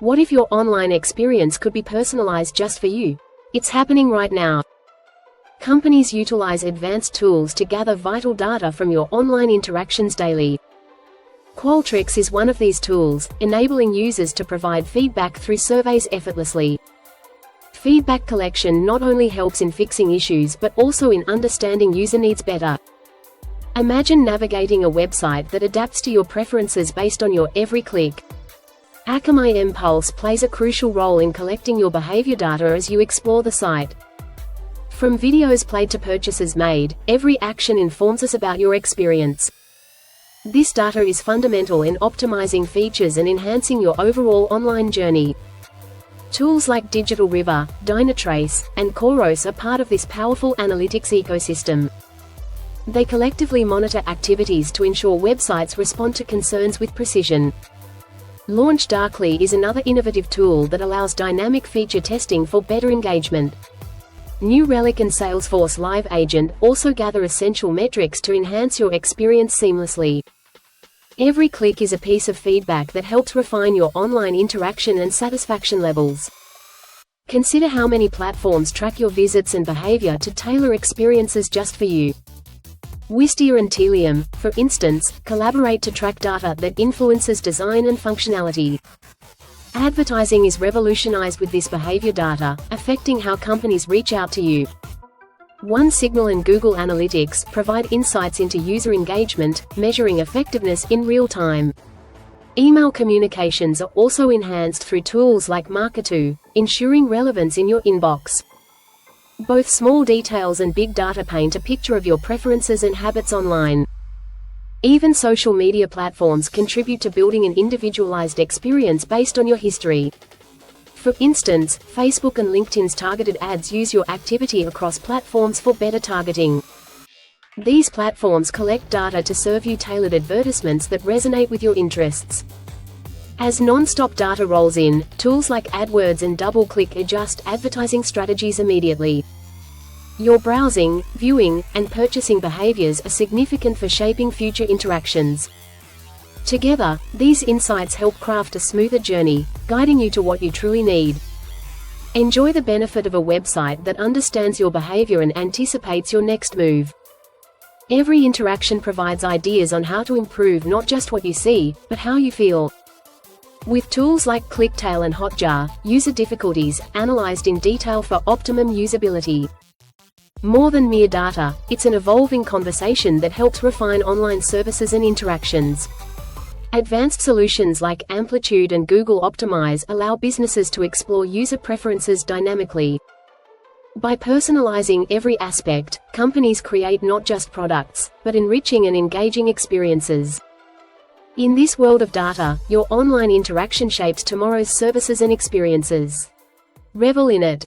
What if your online experience could be personalized just for you? It's happening right now. Companies utilize advanced tools to gather vital data from your online interactions daily. Qualtrics is one of these tools, enabling users to provide feedback through surveys effortlessly. Feedback collection not only helps in fixing issues but also in understanding user needs better. Imagine navigating a website that adapts to your preferences based on your every click. Akamai mPulse plays a crucial role in collecting your behavior data as you explore the site. From videos played to purchases made, every action informs us about your experience. This data is fundamental in optimizing features and enhancing your overall online journey. Tools like Digital River, Dynatrace, and Khoros are part of this powerful analytics ecosystem. They collectively monitor activities to ensure websites respond to concerns with precision. LaunchDarkly is another innovative tool that allows dynamic feature testing for better engagement. New Relic and Salesforce Live Agent also gather essential metrics to enhance your experience seamlessly. Every click is a piece of feedback that helps refine your online interaction and satisfaction levels. Consider how many platforms track your visits and behavior to tailor experiences just for you. Wistia and Telium, for instance, collaborate to track data that influences design and functionality. Advertising is revolutionized with this behavior data, affecting how companies reach out to you. OneSignal and Google Analytics provide insights into user engagement, measuring effectiveness in real time. Email communications are also enhanced through tools like Marketo, ensuring relevance in your inbox. Both small details and big data paint a picture of your preferences and habits online. Even social media platforms contribute to building an individualized experience based on your history. For instance, Facebook and LinkedIn's targeted ads use your activity across platforms for better targeting. These platforms collect data to serve you tailored advertisements that resonate with your interests. As non-stop data rolls in, tools like AdWords and DoubleClick adjust advertising strategies immediately. Your browsing, viewing, and purchasing behaviors are significant for shaping future interactions. Together, these insights help craft a smoother journey, guiding you to what you truly need. Enjoy the benefit of a website that understands your behavior and anticipates your next move. Every interaction provides ideas on how to improve not just what you see, but how you feel. With tools like ClickTail and Hotjar, user difficulties analyzed in detail for optimum usability. More than mere data, it's an evolving conversation that helps refine online services and interactions. Advanced solutions like Amplitude and Google Optimize allow businesses to explore user preferences dynamically. By personalizing every aspect, companies create not just products, but enriching and engaging experiences. In this world of data, your online interaction shapes tomorrow's services and experiences. Revel in it.